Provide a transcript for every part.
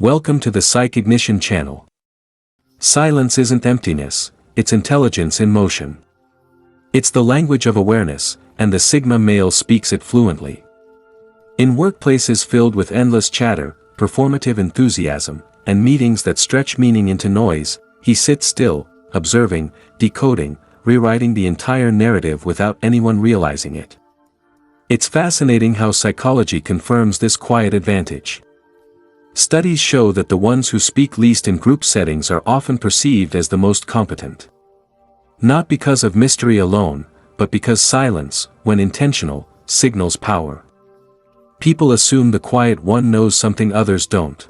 Welcome to the Psych Ignition channel. Silence isn't emptiness, it's intelligence in motion. It's the language of awareness, and the Sigma male speaks it fluently. In workplaces filled with endless chatter, performative enthusiasm, and meetings that stretch meaning into noise, he sits still, observing, decoding, rewriting the entire narrative without anyone realizing it. It's fascinating how psychology confirms this quiet advantage. Studies show that the ones who speak least in group settings are often perceived as the most competent. Not because of mystery alone, but because silence, when intentional, signals power. People assume the quiet one knows something others don't.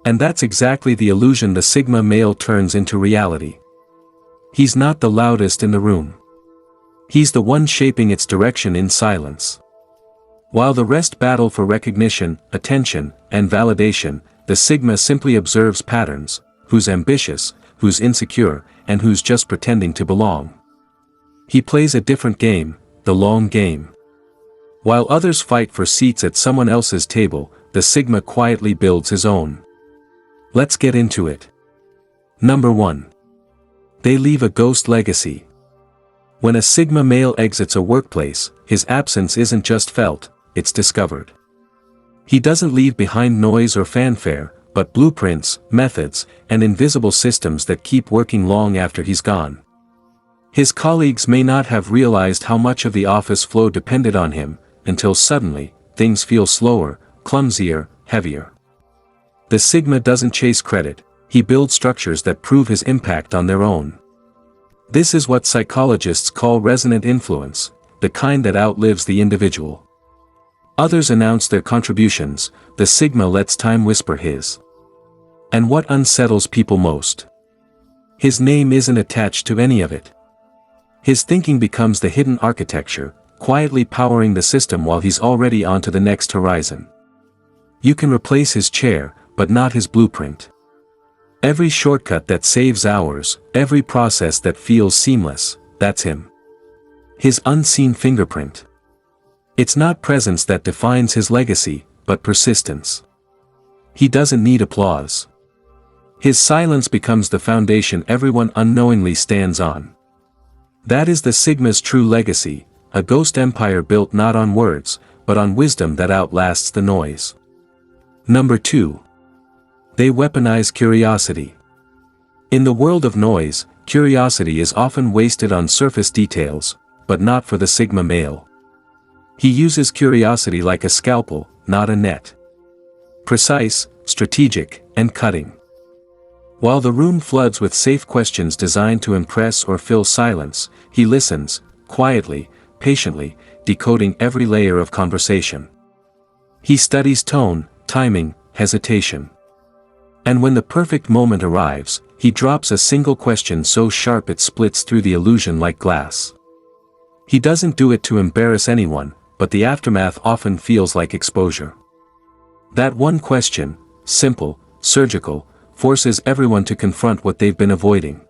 And that's exactly the illusion the Sigma male turns into reality. He's not the loudest in the room. He's the one shaping its direction in silence. While the rest battle for recognition, attention, and validation, the Sigma simply observes patterns: who's ambitious, who's insecure, and who's just pretending to belong. He plays a different game, the long game. While others fight for seats at someone else's table, the Sigma quietly builds his own. Let's get into it. Number 1. They leave a ghost legacy. When a Sigma male exits a workplace, his absence isn't just felt, it's discovered. He doesn't leave behind noise or fanfare, but blueprints, methods, and invisible systems that keep working long after he's gone. His colleagues may not have realized how much of the office flow depended on him, until suddenly, things feel slower, clumsier, heavier. The Sigma doesn't chase credit, he builds structures that prove his impact on their own. This is what psychologists call resonant influence, the kind that outlives the individual. Others announce their contributions, the Sigma lets time whisper his. And what unsettles people most? His name isn't attached to any of it. His thinking becomes the hidden architecture, quietly powering the system while he's already onto the next horizon. You can replace his chair, but not his blueprint. Every shortcut that saves hours, every process that feels seamless, that's him. His unseen fingerprint. It's not presence that defines his legacy, but persistence. He doesn't need applause. His silence becomes the foundation everyone unknowingly stands on. That is the Sigma's true legacy, a ghost empire built not on words, but on wisdom that outlasts the noise. Number 2. They weaponize curiosity. In the world of noise, curiosity is often wasted on surface details, but not for the Sigma male. He uses curiosity like a scalpel, not a net. Precise, strategic, and cutting. While the room floods with safe questions designed to impress or fill silence, he listens, quietly, patiently, decoding every layer of conversation. He studies tone, timing, hesitation. And when the perfect moment arrives, he drops a single question so sharp it splits through the illusion like glass. He doesn't do it to embarrass anyone, but the aftermath often feels like exposure. That one question, simple, surgical, forces everyone to confront what they've been avoiding.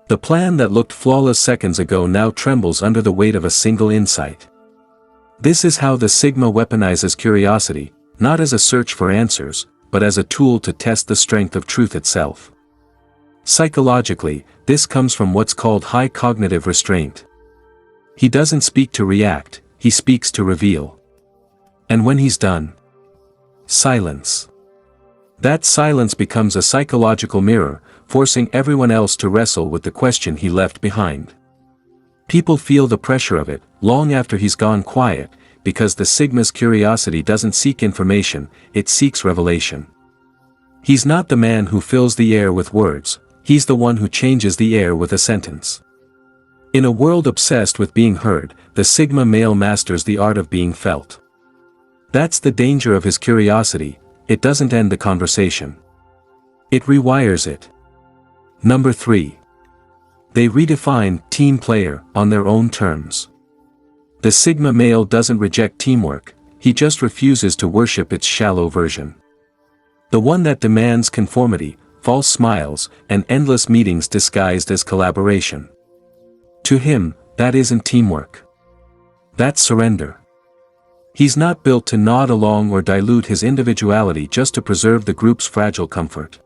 The plan that looked flawless seconds ago now trembles under the weight of a single insight. This is how the Sigma weaponizes curiosity, not as a search for answers, but as a tool to test the strength of truth itself. Psychologically, this comes from what's called high cognitive restraint. He doesn't speak to react, he speaks to reveal. And when he's done, silence. That silence becomes a psychological mirror, forcing everyone else to wrestle with the question he left behind. People feel the pressure of it, long after he's gone quiet, because the Sigma's curiosity doesn't seek information, it seeks revelation. He's not the man who fills the air with words, he's the one who changes the air with a sentence. In a world obsessed with being heard, the Sigma male masters the art of being felt. That's the danger of his curiosity, it doesn't end the conversation. It rewires it. Number 3. They redefine team player on their own terms. The Sigma male doesn't reject teamwork, he just refuses to worship its shallow version. The one that demands conformity, false smiles, and endless meetings disguised as collaboration. To him, that isn't teamwork. That's surrender. He's not built to nod along or dilute his individuality just to preserve the group's fragile comfort.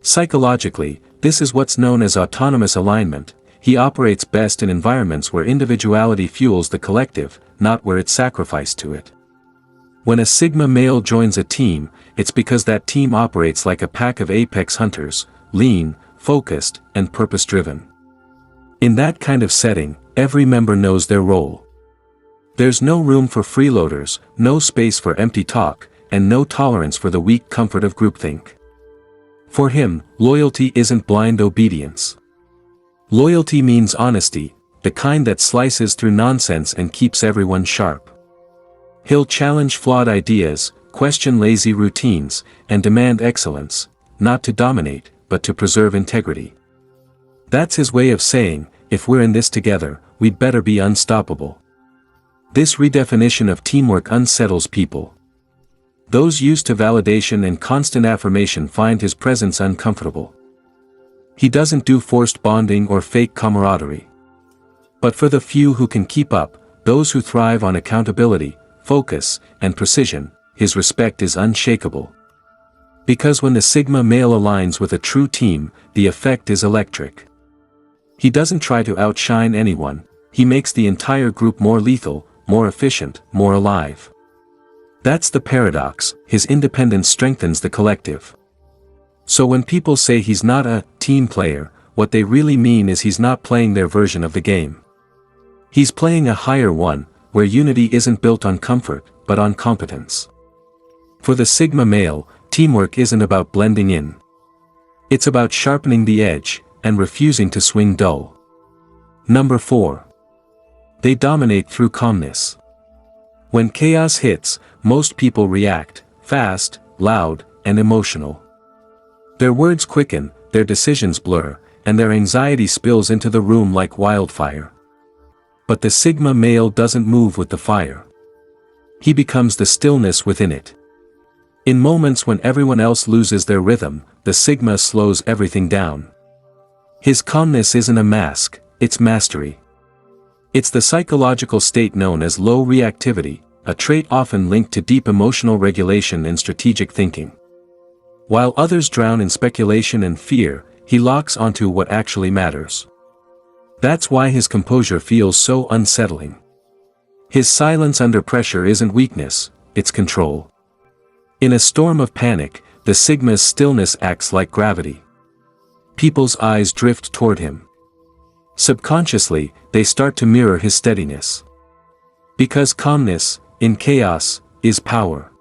Psychologically, this is what's known as autonomous alignment. He operates best in environments where individuality fuels the collective, not where it's sacrificed to it. When a Sigma male joins a team, it's because that team operates like a pack of apex hunters, lean, focused, and purpose-driven. In that kind of setting, every member knows their role. There's no room for freeloaders, no space for empty talk, and no tolerance for the weak comfort of groupthink. For him, loyalty isn't blind obedience. Loyalty means honesty, the kind that slices through nonsense and keeps everyone sharp. He'll challenge flawed ideas, question lazy routines, and demand excellence, not to dominate, but to preserve integrity. That's his way of saying, if we're in this together, we'd better be unstoppable. This redefinition of teamwork unsettles people. Those used to validation and constant affirmation find his presence uncomfortable. He doesn't do forced bonding or fake camaraderie. But for the few who can keep up, those who thrive on accountability, focus, and precision, his respect is unshakable. Because when the Sigma male aligns with a true team, the effect is electric. He doesn't try to outshine anyone, he makes the entire group more lethal, more efficient, more alive. That's the paradox, his independence strengthens the collective. So when people say he's not a team player, what they really mean is he's not playing their version of the game. He's playing a higher one, where unity isn't built on comfort, but on competence. For the Sigma male, teamwork isn't about blending in. It's about sharpening the edge, and refusing to swing dull. Number 4. They dominate through calmness. When chaos hits, most people react, fast, loud, and emotional. Their words quicken, their decisions blur, and their anxiety spills into the room like wildfire. But the Sigma male doesn't move with the fire. He becomes the stillness within it. In moments when everyone else loses their rhythm, the Sigma slows everything down. His calmness isn't a mask, it's mastery. It's the psychological state known as low reactivity, a trait often linked to deep emotional regulation and strategic thinking. While others drown in speculation and fear, he locks onto what actually matters. That's why his composure feels so unsettling. His silence under pressure isn't weakness, it's control. In a storm of panic, the Sigma's stillness acts like gravity. People's eyes drift toward him. Subconsciously, they start to mirror his steadiness. Because calmness, in chaos, is power.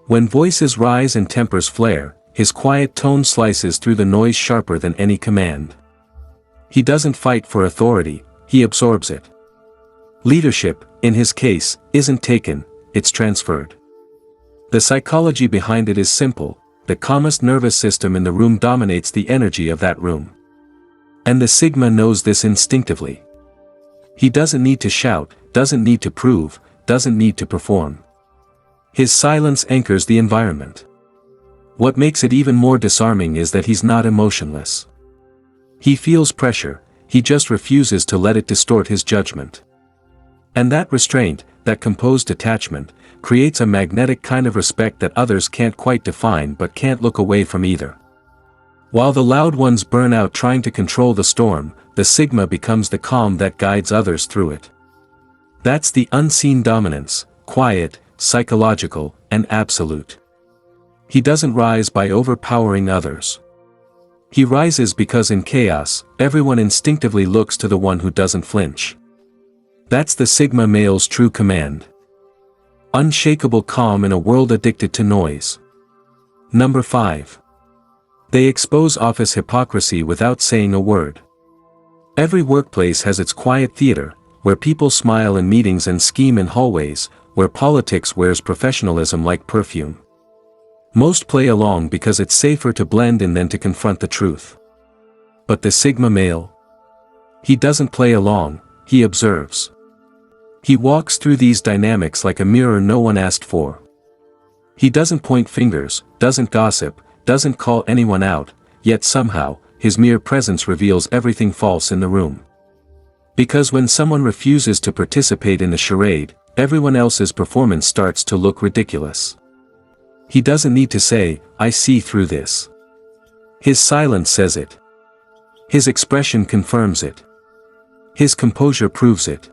When voices rise and tempers flare, his quiet tone slices through the noise sharper than any command. He doesn't fight for authority, he absorbs it. Leadership, in his case, isn't taken, it's transferred. The psychology behind it is simple, the calmest nervous system in the room dominates the energy of that room. And the Sigma knows this instinctively. He doesn't need to shout, doesn't need to prove, doesn't need to perform. His silence anchors the environment. What makes it even more disarming is that he's not emotionless. He feels pressure, he just refuses to let it distort his judgment. And that restraint, that composed detachment, creates a magnetic kind of respect that others can't quite define but can't look away from either. While the loud ones burn out trying to control the storm, the Sigma becomes the calm that guides others through it. That's the unseen dominance, quiet, psychological, and absolute. He doesn't rise by overpowering others. He rises because in chaos, everyone instinctively looks to the one who doesn't flinch. That's the Sigma male's true command. Unshakable calm in a world addicted to noise. Number 5. They expose office hypocrisy without saying a word. Every workplace has its quiet theater, where people smile in meetings and scheme in hallways, where politics wears professionalism like perfume. Most play along because it's safer to blend in than to confront the truth. But the Sigma male? He doesn't play along, he observes. He walks through these dynamics like a mirror no one asked for. He doesn't point fingers, doesn't gossip, doesn't call anyone out, yet somehow, his mere presence reveals everything false in the room. Because when someone refuses to participate in the charade, everyone else's performance starts to look ridiculous. He doesn't need to say, "I see through this." His silence says it. His expression confirms it. His composure proves it.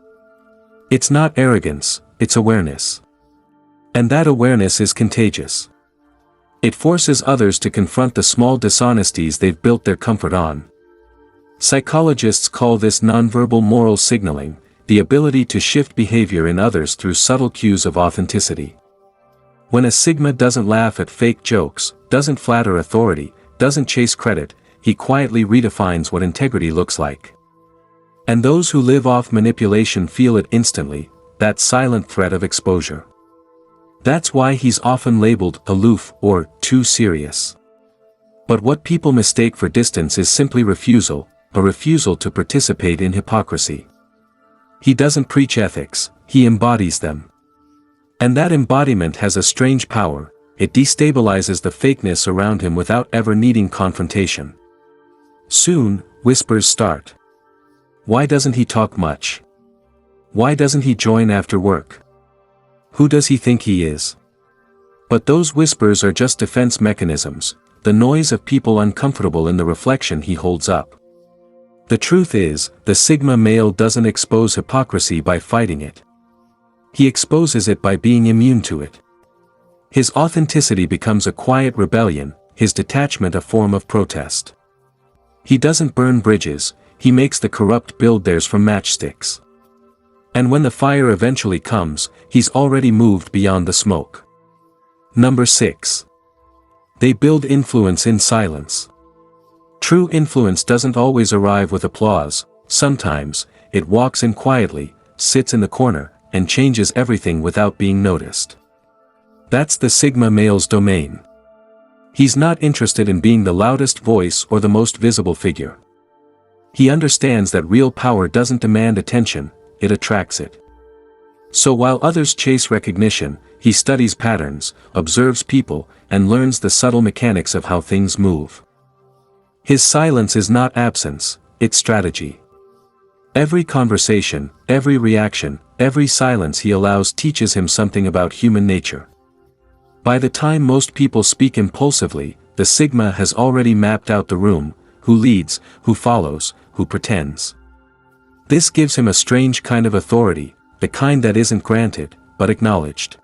It's not arrogance, it's awareness. And that awareness is contagious. It forces others to confront the small dishonesties they've built their comfort on. Psychologists call this nonverbal moral signaling, the ability to shift behavior in others through subtle cues of authenticity. When a Sigma doesn't laugh at fake jokes, doesn't flatter authority, doesn't chase credit, he quietly redefines what integrity looks like. And those who live off manipulation feel it instantly, that silent threat of exposure. That's why he's often labeled aloof or too serious. But what people mistake for distance is simply refusal, a refusal to participate in hypocrisy. He doesn't preach ethics, he embodies them. And that embodiment has a strange power, it destabilizes the fakeness around him without ever needing confrontation. Soon, whispers start. Why doesn't he talk much? Why doesn't he join after work? Who does he think he is? But those whispers are just defense mechanisms, the noise of people uncomfortable in the reflection he holds up. The truth is, the Sigma male doesn't expose hypocrisy by fighting it. He exposes it by being immune to it. His authenticity becomes a quiet rebellion, his detachment a form of protest. He doesn't burn bridges, he makes the corrupt build theirs from matchsticks. And when the fire eventually comes, he's already moved beyond the smoke. Number 6. They build influence in silence. True influence doesn't always arrive with applause, sometimes, it walks in quietly, sits in the corner, and changes everything without being noticed. That's the Sigma male's domain. He's not interested in being the loudest voice or the most visible figure. He understands that real power doesn't demand attention, it attracts it. So while others chase recognition, he studies patterns, observes people, and learns the subtle mechanics of how things move. His silence is not absence, it's strategy. Every conversation, every reaction, every silence he allows teaches him something about human nature. By the time most people speak impulsively, the Sigma has already mapped out the room, who leads, who follows, who pretends. This gives him a strange kind of authority, the kind that isn't granted, but acknowledged.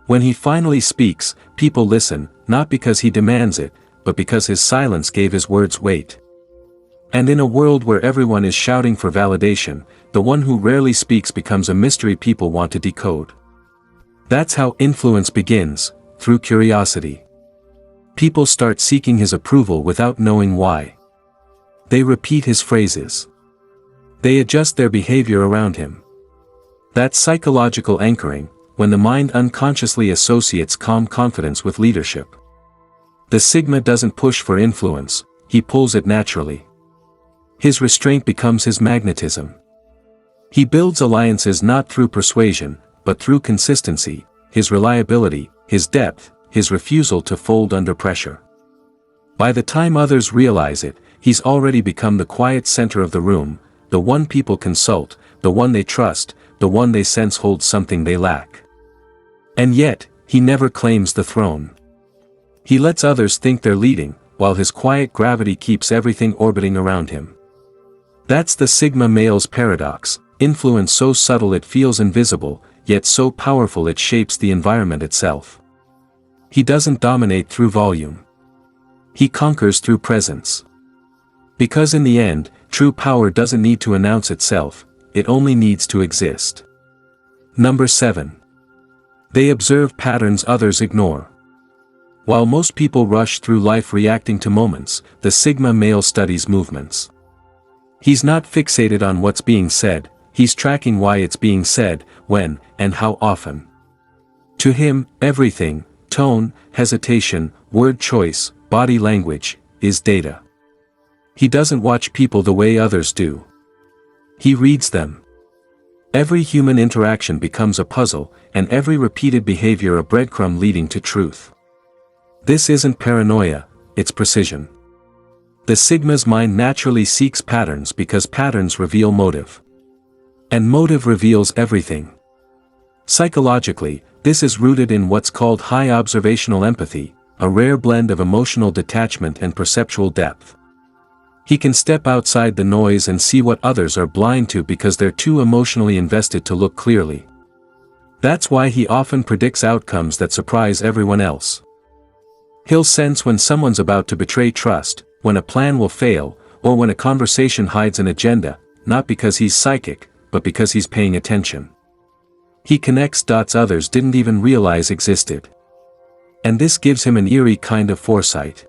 When he finally speaks, people listen, not because he demands it, but because his silence gave his words weight. And in a world where everyone is shouting for validation, the one who rarely speaks becomes a mystery people want to decode. That's how influence begins, through curiosity. People start seeking his approval without knowing why. They repeat his phrases. They adjust their behavior around him. That's psychological anchoring, when the mind unconsciously associates calm confidence with leadership. The Sigma doesn't push for influence, he pulls it naturally. His restraint becomes his magnetism. He builds alliances not through persuasion, but through consistency, his reliability, his depth, his refusal to fold under pressure. By the time others realize it, he's already become the quiet center of the room, the one people consult, the one they trust, the one they sense holds something they lack. And yet, he never claims the throne. He lets others think they're leading, while his quiet gravity keeps everything orbiting around him. That's the Sigma male's paradox, influence so subtle it feels invisible, yet so powerful it shapes the environment itself. He doesn't dominate through volume. He conquers through presence. Because in the end, true power doesn't need to announce itself, it only needs to exist. Number 7. They observe patterns others ignore. While most people rush through life reacting to moments, the Sigma male studies movements. He's not fixated on what's being said, he's tracking why it's being said, when, and how often. To him, everything, tone, hesitation, word choice, body language, is data. He doesn't watch people the way others do. He reads them. Every human interaction becomes a puzzle, and every repeated behavior a breadcrumb leading to truth. This isn't paranoia, it's precision. The Sigma's mind naturally seeks patterns because patterns reveal motive. And motive reveals everything. Psychologically, this is rooted in what's called high observational empathy, a rare blend of emotional detachment and perceptual depth. He can step outside the noise and see what others are blind to because they're too emotionally invested to look clearly. That's why he often predicts outcomes that surprise everyone else. He'll sense when someone's about to betray trust, when a plan will fail, or when a conversation hides an agenda, not because he's psychic, but because he's paying attention. He connects dots others didn't even realize existed. And this gives him an eerie kind of foresight.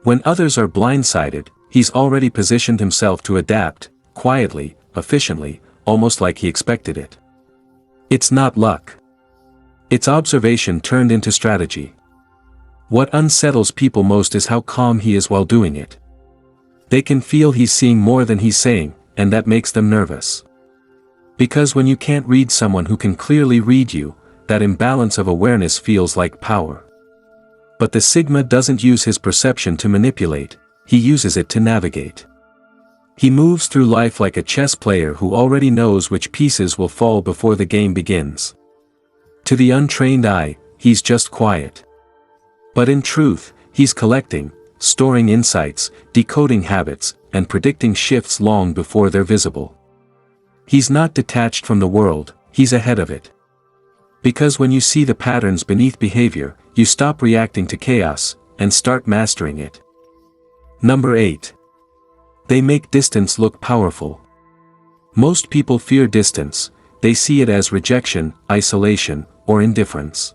When others are blindsided, he's already positioned himself to adapt, quietly, efficiently, almost like he expected it. It's not luck. It's observation turned into strategy. What unsettles people most is how calm he is while doing it. They can feel he's seeing more than he's saying, and that makes them nervous. Because when you can't read someone who can clearly read you, that imbalance of awareness feels like power. But the Sigma doesn't use his perception to manipulate, he uses it to navigate. He moves through life like a chess player who already knows which pieces will fall before the game begins. To the untrained eye, he's just quiet. But in truth, he's collecting, storing insights, decoding habits, and predicting shifts long before they're visible. He's not detached from the world, he's ahead of it. Because when you see the patterns beneath behavior, you stop reacting to chaos, and start mastering it. Number 8. They make distance look powerful. Most people fear distance, they see it as rejection, isolation, or indifference.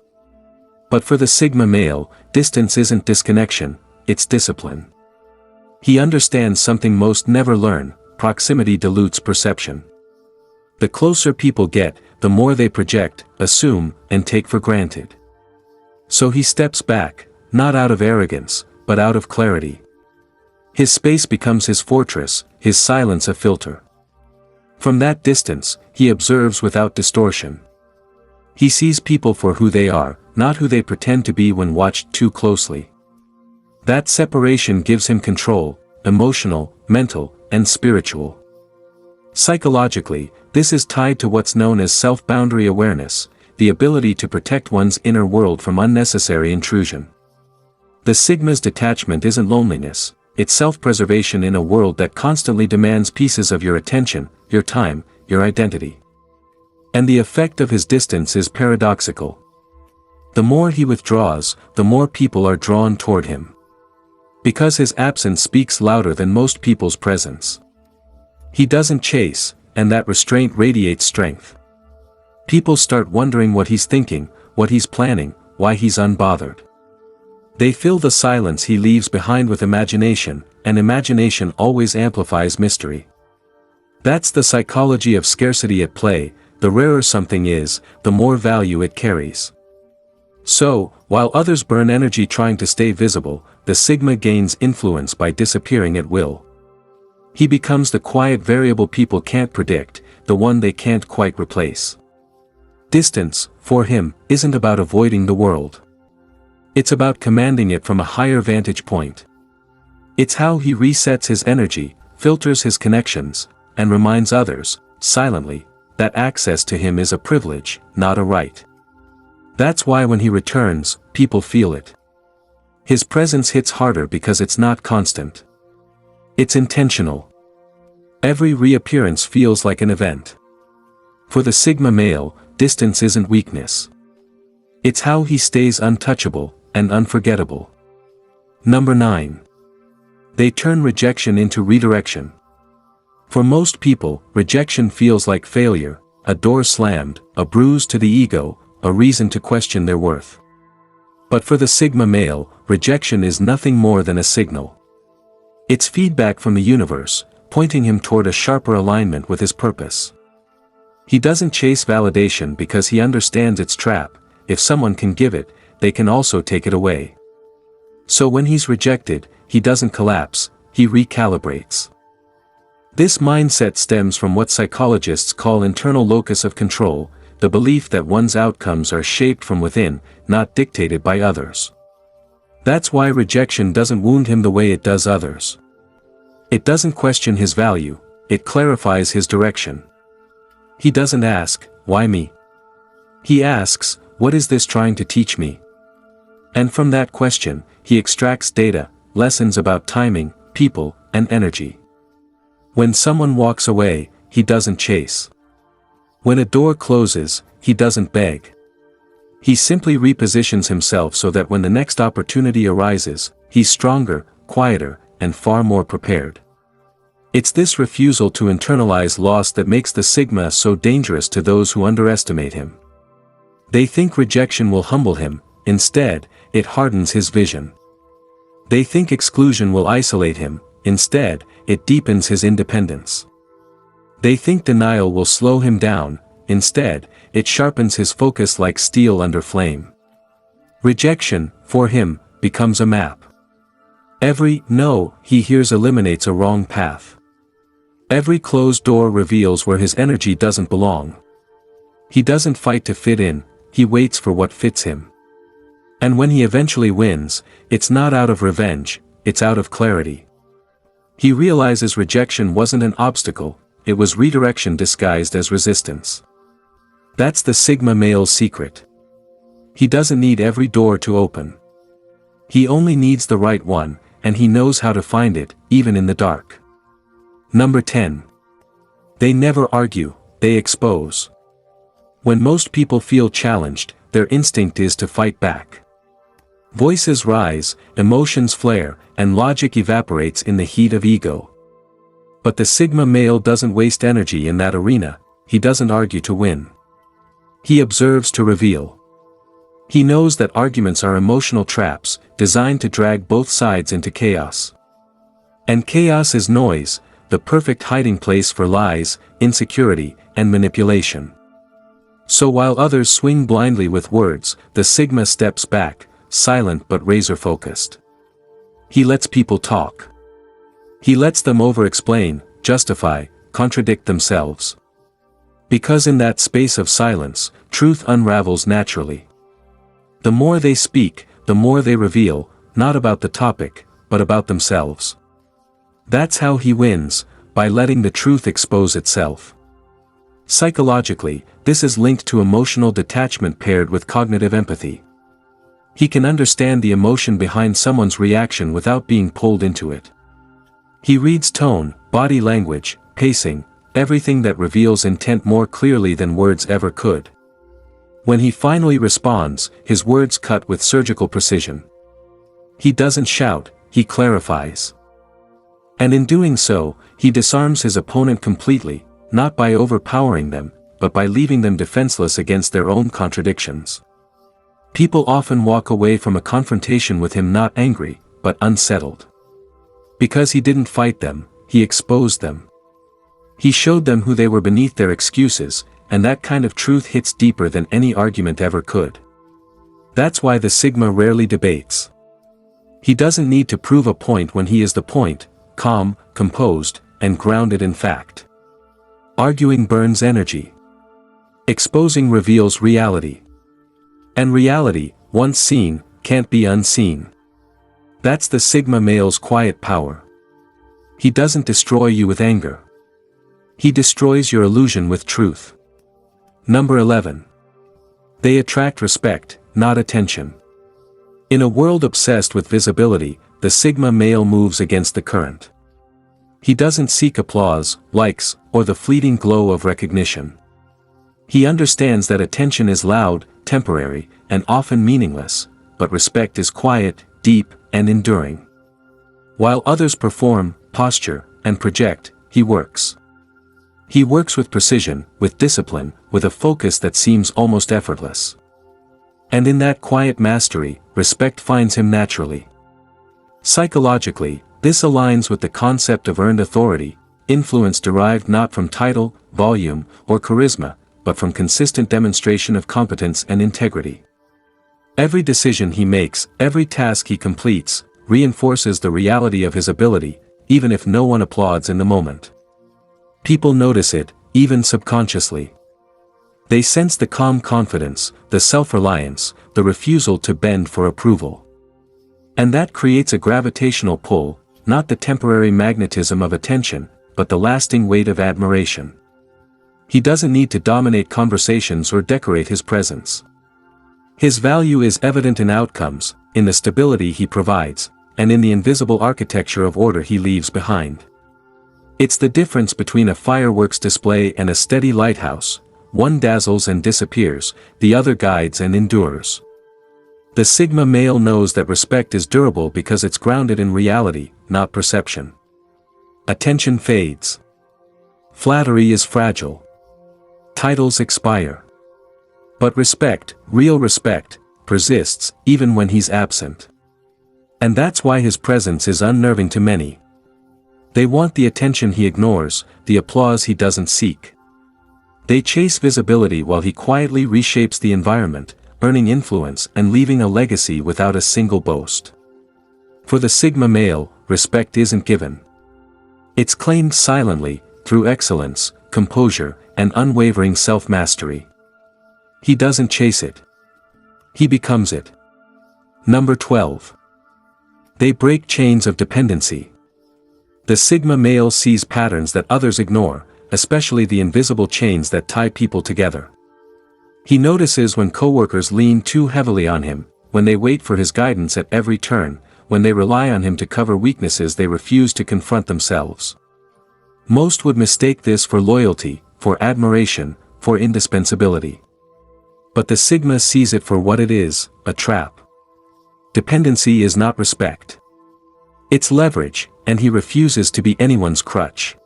But for the Sigma male, distance isn't disconnection, it's discipline. He understands something most never learn: proximity dilutes perception. The closer people get, the more they project, assume, and take for granted. So he steps back, not out of arrogance, but out of clarity. His space becomes his fortress, his silence a filter. From that distance, he observes without distortion. He sees people for who they are, not who they pretend to be when watched too closely. That separation gives him control, emotional, mental, and spiritual. Psychologically, this is tied to what's known as self-boundary awareness, the ability to protect one's inner world from unnecessary intrusion. The Sigma's detachment isn't loneliness, it's self-preservation in a world that constantly demands pieces of your attention, your time, your identity. And the effect of his distance is paradoxical. The more he withdraws, the more people are drawn toward him. Because his absence speaks louder than most people's presence. He doesn't chase, and that restraint radiates strength. People start wondering what he's thinking, what he's planning, why he's unbothered. They fill the silence he leaves behind with imagination, and imagination always amplifies mystery. That's the psychology of scarcity at play: the rarer something is, the more value it carries. So, while others burn energy trying to stay visible, the Sigma gains influence by disappearing at will. He becomes the quiet variable people can't predict, the one they can't quite replace. Distance, for him, isn't about avoiding the world. It's about commanding it from a higher vantage point. It's how he resets his energy, filters his connections, and reminds others, silently, that access to him is a privilege, not a right. That's why when he returns, people feel it. His presence hits harder because it's not constant. It's intentional. Every reappearance feels like an event. For the Sigma male, distance isn't weakness. It's how he stays untouchable and unforgettable. Number 9. They turn rejection into redirection. For most people, rejection feels like failure, a door slammed, a bruise to the ego, a reason to question their worth. But for the Sigma male, rejection is nothing more than a signal. It's feedback from the universe, pointing him toward a sharper alignment with his purpose. He doesn't chase validation because he understands its trap: if someone can give it, they can also take it away. So when he's rejected, he doesn't collapse, he recalibrates. This mindset stems from what psychologists call internal locus of control, the belief that one's outcomes are shaped from within, not dictated by others. That's why rejection doesn't wound him the way it does others. It doesn't question his value, it clarifies his direction. He doesn't ask, "Why me?" He asks, "What is this trying to teach me?" And from that question, he extracts data, lessons about timing, people, and energy. When someone walks away, he doesn't chase. When a door closes, he doesn't beg. He simply repositions himself so that when the next opportunity arises, he's stronger, quieter, and far more prepared. It's this refusal to internalize loss that makes the Sigma so dangerous to those who underestimate him. They think rejection will humble him, instead, it hardens his vision. They think exclusion will isolate him, instead, it deepens his independence. They think denial will slow him down, instead, it sharpens his focus like steel under flame. Rejection, for him, becomes a map. Every "no" he hears eliminates a wrong path. Every closed door reveals where his energy doesn't belong. He doesn't fight to fit in, he waits for what fits him. And when he eventually wins, it's not out of revenge, it's out of clarity. He realizes rejection wasn't an obstacle, it was redirection disguised as resistance. That's the Sigma male's secret. He doesn't need every door to open. He only needs the right one, and he knows how to find it, even in the dark. Number 10. They never argue, they expose. When most people feel challenged, their instinct is to fight back. Voices rise, emotions flare, and logic evaporates in the heat of ego. But the Sigma male doesn't waste energy in that arena, he doesn't argue to win. He observes to reveal. He knows that arguments are emotional traps, designed to drag both sides into chaos. And chaos is noise, the perfect hiding place for lies, insecurity, and manipulation. So while others swing blindly with words, the Sigma steps back, silent but razor-focused. He lets people talk. He lets them over-explain, justify, contradict themselves. Because in that space of silence, truth unravels naturally. The more they speak, the more they reveal, not about the topic, but about themselves. That's how he wins, by letting the truth expose itself. Psychologically, this is linked to emotional detachment paired with cognitive empathy. He can understand the emotion behind someone's reaction without being pulled into it. He reads tone, body language, pacing, everything that reveals intent more clearly than words ever could. When he finally responds, his words cut with surgical precision. He doesn't shout, he clarifies. And in doing so, he disarms his opponent completely, not by overpowering them, but by leaving them defenseless against their own contradictions. People often walk away from a confrontation with him not angry, but unsettled. Because he didn't fight them, he exposed them. He showed them who they were beneath their excuses, and that kind of truth hits deeper than any argument ever could. That's why the Sigma rarely debates. He doesn't need to prove a point when he is the point, calm, composed, and grounded in fact. Arguing burns energy. Exposing reveals reality. And reality, once seen, can't be unseen. That's the Sigma male's quiet power. He doesn't destroy you with anger. He destroys your illusion with truth. Number 11. They attract respect, not attention. In a world obsessed with visibility, the Sigma male moves against the current. He doesn't seek applause, likes, or the fleeting glow of recognition. He understands that attention is loud, temporary, and often meaningless, but respect is quiet, deep, and enduring. While others perform, posture, and project, he works. He works with precision, with discipline, with a focus that seems almost effortless. And in that quiet mastery, respect finds him naturally. Psychologically, this aligns with the concept of earned authority, influence derived not from title, volume, or charisma, but from consistent demonstration of competence and integrity. Every decision he makes, every task he completes, reinforces the reality of his ability, even if no one applauds in the moment. People notice it, even subconsciously. They sense the calm confidence, the self-reliance, the refusal to bend for approval. And that creates a gravitational pull, not the temporary magnetism of attention, but the lasting weight of admiration. He doesn't need to dominate conversations or decorate his presence. His value is evident in outcomes, in the stability he provides, and in the invisible architecture of order he leaves behind. It's the difference between a fireworks display and a steady lighthouse. One dazzles and disappears, the other guides and endures. The Sigma male knows that respect is durable because it's grounded in reality, not perception. Attention fades. Flattery is fragile. Titles expire. But respect, real respect, persists, even when he's absent. And that's why his presence is unnerving to many. They want the attention he ignores, the applause he doesn't seek. They chase visibility while he quietly reshapes the environment, earning influence and leaving a legacy without a single boast. For the Sigma male, respect isn't given. It's claimed silently, through excellence, composure, and unwavering self-mastery. He doesn't chase it. He becomes it. Number 12. They break chains of dependency. The Sigma male sees patterns that others ignore, especially the invisible chains that tie people together. He notices when coworkers lean too heavily on him, when they wait for his guidance at every turn, when they rely on him to cover weaknesses they refuse to confront themselves. Most would mistake this for loyalty, for admiration, for indispensability. But the Sigma sees it for what it is, a trap. Dependency is not respect. It's leverage, and he refuses to be anyone's crutch.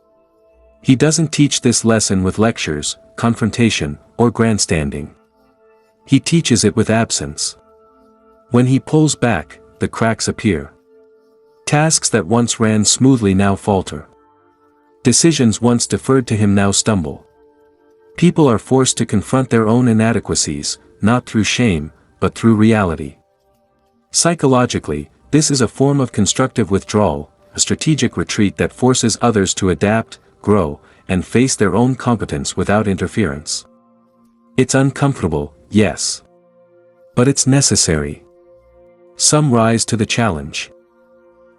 He doesn't teach this lesson with lectures, confrontation, or grandstanding. He teaches it with absence. When he pulls back, the cracks appear. Tasks that once ran smoothly now falter. Decisions once deferred to him now stumble. People are forced to confront their own inadequacies, not through shame, but through reality. Psychologically, this is a form of constructive withdrawal, a strategic retreat that forces others to adapt, grow, and face their own competence without interference. It's uncomfortable, yes. But it's necessary. Some rise to the challenge.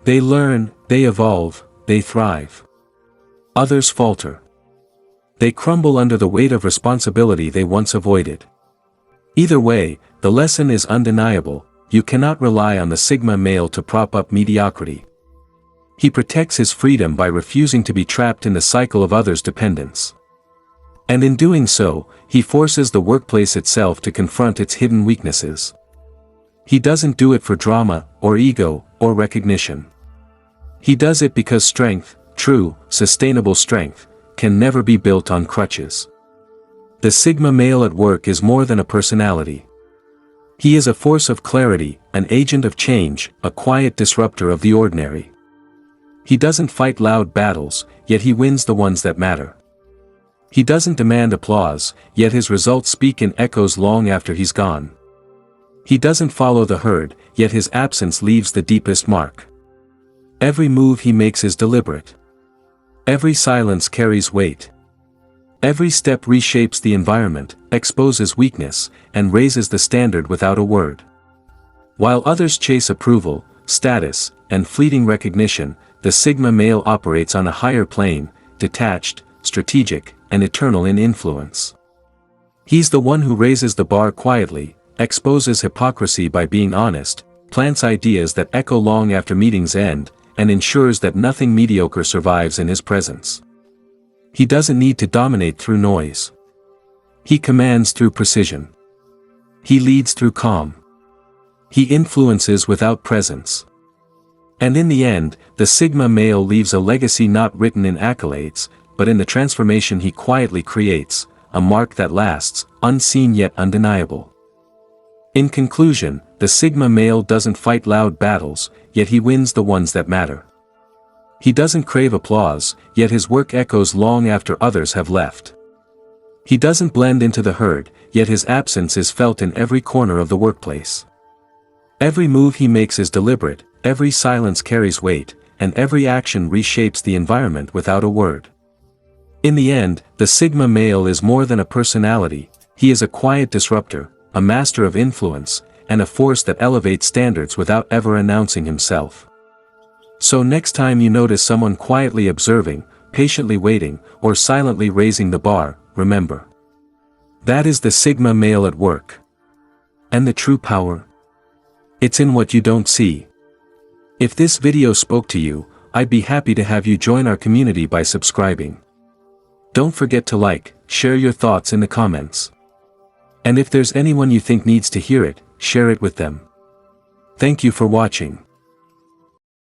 They learn, they evolve, they thrive. Others falter. They crumble under the weight of responsibility they once avoided. Either way, the lesson is undeniable: you cannot rely on the Sigma male to prop up mediocrity. He protects his freedom by refusing to be trapped in the cycle of others' dependence. And in doing so, he forces the workplace itself to confront its hidden weaknesses. He doesn't do it for drama, or ego, or recognition. He does it because strength, true, sustainable strength, can never be built on crutches. The Sigma male at work is more than a personality. He is a force of clarity, an agent of change, a quiet disruptor of the ordinary. He doesn't fight loud battles, yet he wins the ones that matter. He doesn't demand applause, yet his results speak in echoes long after he's gone. He doesn't follow the herd, yet his absence leaves the deepest mark. Every move he makes is deliberate. Every silence carries weight. Every step reshapes the environment, exposes weakness, and raises the standard without a word. While others chase approval, status, and fleeting recognition, the Sigma male operates on a higher plane, detached, strategic, and eternal in influence. He's the one who raises the bar quietly, exposes hypocrisy by being honest, plants ideas that echo long after meetings end, and ensures that nothing mediocre survives in his presence. He doesn't need to dominate through noise. He commands through precision. He leads through calm. He influences without presence. And in the end, the Sigma male leaves a legacy not written in accolades, but in the transformation he quietly creates, a mark that lasts, unseen yet undeniable. In conclusion, the Sigma male doesn't fight loud battles, yet he wins the ones that matter. He doesn't crave applause, yet his work echoes long after others have left. He doesn't blend into the herd, yet his absence is felt in every corner of the workplace. Every move he makes is deliberate, every silence carries weight, and every action reshapes the environment without a word. In the end, the Sigma male is more than a personality, he is a quiet disruptor, a master of influence, and a force that elevates standards without ever announcing himself. So next time you notice someone quietly observing, patiently waiting, or silently raising the bar, remember. That is the Sigma male at work. And the true power? It's in what you don't see. If this video spoke to you, I'd be happy to have you join our community by subscribing. Don't forget to like, share your thoughts in the comments. And if there's anyone you think needs to hear it, share it with them. Thank you for watching.